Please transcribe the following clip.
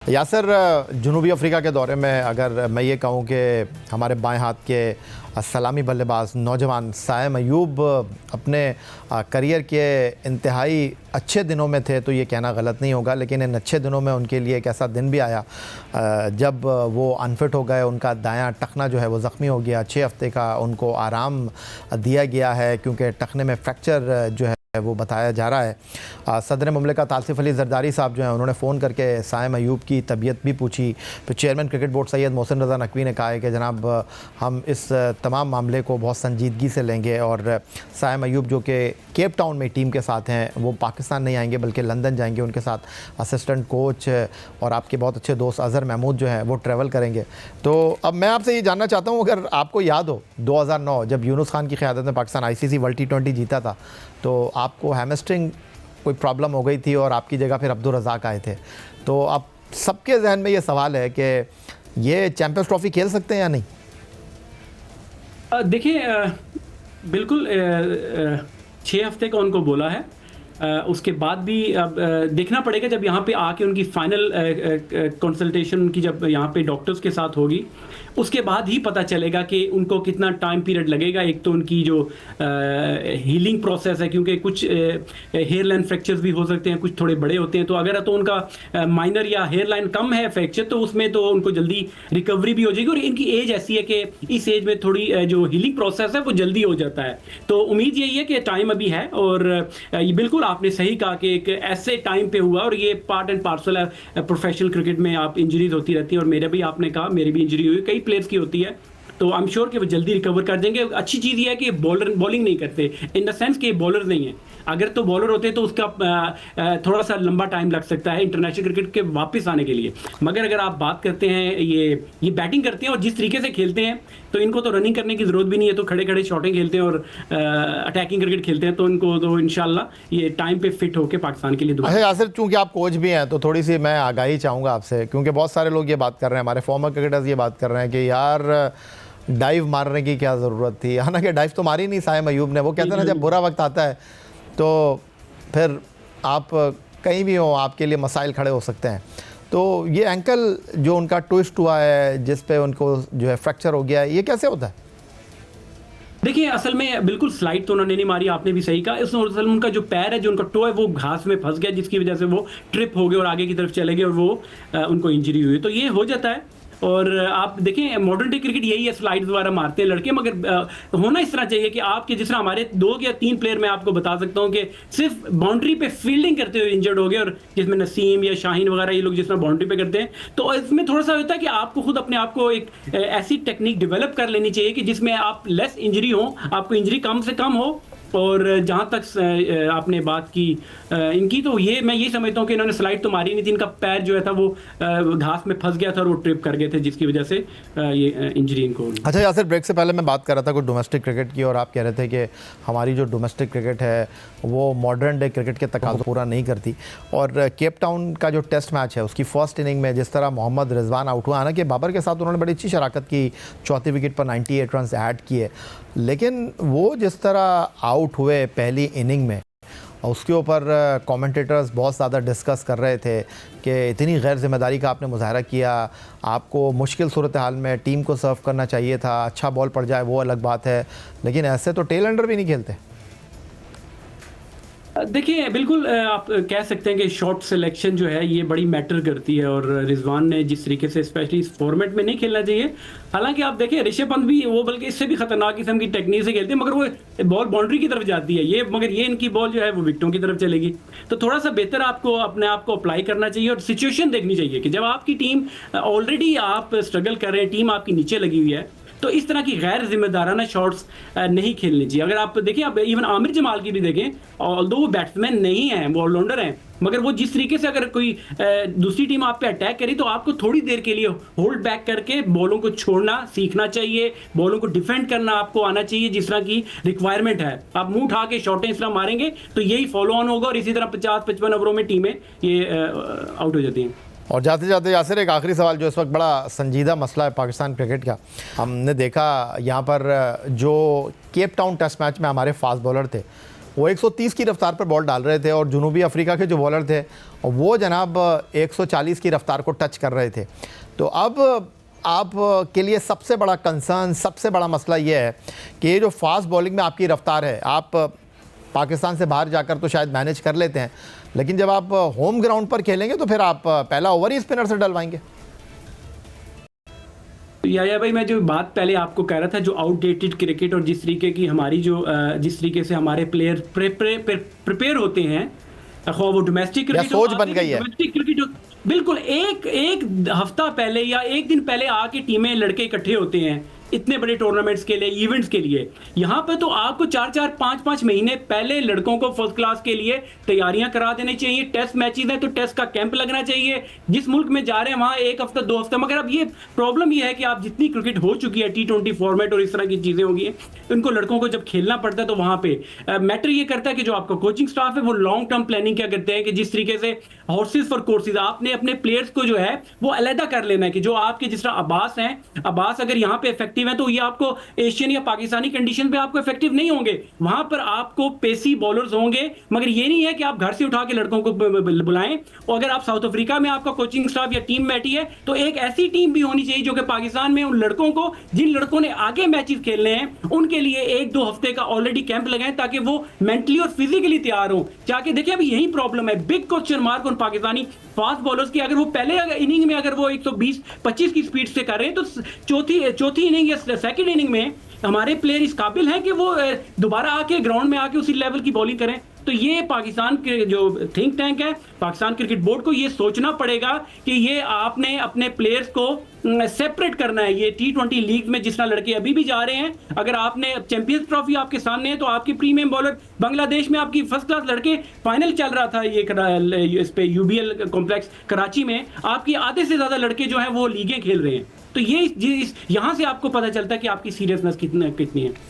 यासर, जनूबी अफ्रीका के दौरे में अगर मैं ये कहूँ कि हमारे बाएं हाथ के सलामी बल्लेबाज नौजवान साइम अयूब अपने करियर के इंतहाई अच्छे दिनों में थे तो ये कहना गलत नहीं होगा, लेकिन इन अच्छे दिनों में उनके लिए एक ऐसा दिन भी आया जब वो अनफिट हो गए। उनका दायां टखना जो है वो ज़ख्मी हो गया। 6 हफ्ते का उनको आराम दिया गया है क्योंकि टखने में फ्रैक्चर जो है वो बताया जा रहा है। सदर मुमलिकत आसिफ अली जरदारी साहब जो हैं उन्होंने फ़ोन करके साइम अयूब की तबीयत भी पूछी। फिर chairman cricket board Syed Mohsin Raza Naqvi ने कहा है कि जनाब हम इस तमाम मामले को बहुत संजीदगी से लेंगे और साइम अयूब जो कि केप टाउन में टीम के साथ हैं वो पाकिस्तान नहीं आएंगे बल्कि लंदन जाएंगे। उनके साथ असिस्टेंट कोच और आपके बहुत अच्छे दोस्त अज़हर महमूद जो हैं वो ट्रैवल करेंगे। तो अब मैं आपसे ये जानना चाहता हूँ, अगर आपको याद हो 2009 जब यूनुस खान की क़यादत में पाकिस्तान ICC वर्ल्ड T20 जीता था तो आपको हैमस्ट्रिंग कोई प्रॉब्लम हो गई थी और आपकी जगह फिर अब्दुल रज़ाक आए थे। तो अब सबके जहन में ये सवाल है कि ये चैम्पियंस ट्रॉफ़ी खेल सकते हैं या नहीं? देखिए, बिल्कुल 6 हफ्ते का उनको बोला है। उसके बाद भी अब देखना पड़ेगा जब यहाँ पे आके उनकी फाइनल कंसल्टेशन उनकी जब यहाँ पे डॉक्टर्स के साथ होगी उसके बाद ही पता चलेगा कि उनको कितना टाइम पीरियड लगेगा। एक तो उनकी जो हीलिंग प्रोसेस है, क्योंकि कुछ हेयर लाइन फ्रैक्चर्स भी हो सकते हैं, कुछ थोड़े बड़े होते हैं। तो अगर तो उनका माइनर या हेयर लाइन कम है फ्रैक्चर तो उसमें तो उनको जल्दी रिकवरी भी हो जाएगी। और इनकी एज ऐसी है कि इस एज में थोड़ी जो हीलिंग प्रोसेस है वो जल्दी हो जाता है। तो उम्मीद यही है कि टाइम अभी है। और ये बिल्कुल आपने सही कहा कि एक ऐसे टाइम पे हुआ और ये पार्ट एंड पार्सल है। प्रोफेशनल क्रिकेट में आप इंजरीज होती रहती है और मेरे भी आपने कहा मेरी भी इंजरी हुई, कई प्लेयर्स की होती है। तो आई एम श्योर कि वो जल्दी रिकवर कर देंगे। अच्छी चीज़ ये है कि बॉलिंग नहीं करते, इन द सेंस कि बॉलर नहीं है। अगर तो बॉलर होते तो उसका थोड़ा सा लंबा टाइम लग सकता है इंटरनेशनल क्रिकेट के वापस आने के लिए। मगर अगर आप बात करते हैं ये बैटिंग करते हैं और जिस तरीके से खेलते हैं तो इनको तो रनिंग करने की ज़रूरत भी नहीं है। तो खड़े खड़े शॉटिंग खेलते हैं और अटैकिंग क्रिकेट खेलते हैं। तो इनको तो इंशाल्लाह ये टाइम पे फिट होकर पाकिस्तान के लिए दुआ। अच्छा यासिर, चूँकि आप कोच भी हैं तो थोड़ी सी मैं आगाही चाहूँगा आपसे, क्योंकि बहुत सारे लोग ये बात कर रहे हैं, हमारे फॉर्मर क्रिकेटर्स ये बात कर रहे हैं कि यार डाइव मारने की क्या ज़रूरत थी। हालांकि डाइव तो मारी नहीं साइम अयूब ने। वो कहते हैं ना जब बुरा वक्त आता है तो फिर आप कहीं भी हो आपके लिए मसाइल खड़े हो सकते हैं। तो ये एंकल जो उनका ट्विस्ट हुआ है जिस पे उनको जो है फ्रैक्चर हो गया है, ये कैसे होता है? देखिए, असल में बिल्कुल स्लाइड तो उन्होंने नहीं मारी, आपने भी सही कहा। इस असल में उनका जो पैर है, जो उनका टो है, वो घास में फंस गया जिसकी वजह से वो ट्रिप हो गए और आगे की तरफ चले गए और वो उनको इंजरी हुई। तो ये हो जाता है। और आप देखें मॉडर्न डे क्रिकेट यही है, स्लाइड्स वगैरह मारते हैं लड़के। मगर होना इस तरह चाहिए कि आपके जिस तरह हमारे 2 या 3 प्लेयर मैं आपको बता सकता हूं कि सिर्फ बाउंड्री पे फील्डिंग करते हुए इंजर्ड हो गए। और जिसमें नसीम या शाहीन वगैरह ये लोग जिस तरह बाउंड्री पे करते हैं, तो इसमें थोड़ा सा होता है कि आपको खुद अपने आप को एक ऐसी टेक्निक डेवलप कर लेनी चाहिए कि जिसमें आप लेस इंजरी हो, आपको इंजरी कम से कम हो। और जहाँ तक आपने बात की इनकी, तो ये मैं ये समझता हूँ कि इन्होंने स्लाइड तो मारी नहीं थी। इनका पैर जो है था वो घास में फंस गया था और वो ट्रिप कर गए थे जिसकी वजह से ये इंजरी इनको हुई। अच्छा यासिर, ब्रेक से पहले मैं बात कर रहा था कुछ डोमेस्टिक क्रिकेट की और आप कह रहे थे कि हमारी जो डोमेस्टिक क्रिकेट है वो मॉडर्न डे क्रिकेट के तकाज़े पूरा नहीं करती। और केप टाउन का जो टेस्ट मैच है उसकी फ़र्स्ट इनिंग में जिस तरह मोहम्मद रिजवान आउट हुआ, हालांकि बाबर के साथ उन्होंने बड़ी अच्छी शराकत की, चौथी विकेट पर 98 रन ऐड किए, लेकिन वो जिस तरह आउट हुए पहली इनिंग में उसके ऊपर कमेंटेटर्स बहुत ज़्यादा डिस्कस कर रहे थे कि इतनी गैर जिम्मेदारी का आपने मुजाहरा किया, आपको मुश्किल सूरत हाल में टीम को सर्व करना चाहिए था, अच्छा बॉल पड़ जाए वो अलग बात है, लेकिन ऐसे तो टेल अंडर भी नहीं खेलते। देखिए, बिल्कुल आप कह सकते हैं कि शॉट सिलेक्शन जो है ये बड़ी मैटर करती है। और रिजवान ने जिस तरीके से स्पेशली इस फॉर्मेट में नहीं खेलना चाहिए। हालांकि आप देखिए ऋषभ पंत भी वो बल्कि इससे भी खतरनाक किस्म की टेक्निक से खेलते हैं, मगर वो बॉल बाउंड्री की तरफ जाती है मगर ये इनकी बॉल जो है वो विकेटों की तरफ चलेगी। तो थोड़ा सा बेहतर आपको अपने आप को अप्लाई करना चाहिए और सिचुएशन देखनी चाहिए कि जब आपकी टीम ऑलरेडी आप स्ट्रगल कर रहे हैं, टीम आपकी नीचे लगी हुई है, तो इस तरह की गैर जिम्मेदाराना शॉट्स नहीं खेलनी चाहिए। अगर आप देखें, आप इवन आमिर जमाल की भी देखें, ऑल्दो वो बैट्समैन नहीं है, वो ऑलराउंडर हैं, मगर वो जिस तरीके से अगर कोई दूसरी टीम आप पे अटैक करी तो आपको थोड़ी देर के लिए होल्ड बैक करके बॉलों को छोड़ना सीखना चाहिए, बॉलों को डिफेंड करना आपको आना चाहिए जिस तरह की रिक्वायरमेंट है। आप मुंह उठा के शॉटें इस तरह मारेंगे तो यही फॉलो ऑन होगा और इसी तरह 50-55 ओवरों में टीमें ये आउट हो जाती हैं। और जाते जाते यासिर एक आखिरी सवाल जो इस वक्त बड़ा संजीदा मसला है पाकिस्तान क्रिकेट का। हमने देखा यहाँ पर जो केप टाउन टेस्ट मैच में हमारे फास्ट बॉलर थे वो 130 की रफ्तार पर बॉल डाल रहे थे और जनूबी अफ्रीका के जो बॉलर थे वो जनाब 140 की रफ्तार को टच कर रहे थे। तो अब आप के लिए सबसे बड़ा कंसर्न, सबसे बड़ा मसला ये है कि ये जो फास्ट बॉलिंग में आपकी रफ्तार है, आप पाकिस्तान से बाहर जाकर तो शायद मैनेज कर लेते हैं, लेकिन जब आप होम ग्राउंड पर खेलेंगे तो फिर आप पहला ओवर ही स्पिनर से डलवाएंगे। या भाई, मैं जो बात पहले आपको कह रहा था, जो आउटडेटेड क्रिकेट और जिस तरीके की हमारी जो जिस तरीके से हमारे प्लेयर प्रिपेयर होते हैं, खो वो डोमेस्टिक क्रिकेट सोच बन गई है। डोमेस्टिक क्रिकेट बिल्कुल एक हफ्ता पहले या एक दिन पहले आके टीमें लड़के इकट्ठे होते हैं इतने बड़े टूर्नामेंट्स के लिए, इवेंट्स के लिए। यहाँ पे तो आपको 4-4, 5-5 महीने पहले लड़कों को फर्स्ट क्लास के लिए तैयारियां करा देनी चाहिए। टेस्ट मैचेस हैं तो टेस्ट का कैंप लगना चाहिए। जिस मुल्क में जा रहे हैं वहां 1 हफ्ता 2 हफ्ता, मगर अब ये प्रॉब्लम ये है कि आप जितनी क्रिकेट हो चुकी है, T20 फॉर्मेट और इस तरह की चीजें होगी, उनको लड़कों को जब खेलना पड़ता है तो वहां पे मैटर ये करता है कि जो आपका कोचिंग स्टाफ है वो लॉन्ग टर्म प्लानिंग क्या करते हैं कि जिस तरीके से हॉर्सेस फॉर कोर्सेज, आपने अपने प्लेयर्स को जो है वो अलहदा कर लेना है कि जो आपके जिस तरह अब्बास हैं, अब्बास अगर यहाँ पे इफेक्टिव है तो ये आपको एशियन या पाकिस्तानी कंडीशन पे आपको इफेक्टिव नहीं होंगे। वहां पर आपको पेसी बॉलर्स होंगे, मगर ये नहीं है कि आप घर से उठा के लड़कों को बुलाएं। और अगर आप साउथ अफ्रीका में आपका कोचिंग स्टाफ या टीम बैठी है तो एक ऐसी टीम भी होनी चाहिए जो कि पाकिस्तान में उन लड़कों को, जिन लड़कों ने आगे मैचेस खेलने हैं, उनके लिए 1-2 हफ्ते का ऑलरेडी कैंप लगाएं ताकि वो मेंटली और फिजिकली तैयार हो। जाके देखिए अभी यही प्रॉब्लम है, बिग क्वेश्चन मार्क उन पाकिस्तानी फास्ट बॉलर्स की। अगर वो पहले इनिंग में अगर वो 120-25 की स्पीड से कर रहे हैं तो चौथी इनिंग या सेकंड इनिंग में हमारे प्लेयर इस काबिल हैं कि वो दोबारा आके ग्राउंड में आके उसी लेवल की बॉलिंग करें। तो ये पाकिस्तान के जो थिंक टैंक है, पाकिस्तान क्रिकेट बोर्ड को ये सोचना पड़ेगा कि ये आपने अपने प्लेयर्स को सेपरेट करना है। ये T20 लीग में जिस तरह लड़के अभी भी जा रहे हैं, अगर आपने चैंपियंस ट्रॉफी आपके सामने है तो आपके प्रीमियम बॉलर बांग्लादेश में आपकी फर्स्ट क्लास लड़के, फाइनल चल रहा था ये इस पे UBL कॉम्प्लेक्स कराची में, आपकी आधे से ज्यादा लड़के जो हैं वो लीगें खेल रहे हैं। तो ये यहां से आपको पता चलता है कि आपकी सीरियसनेस कितनी है।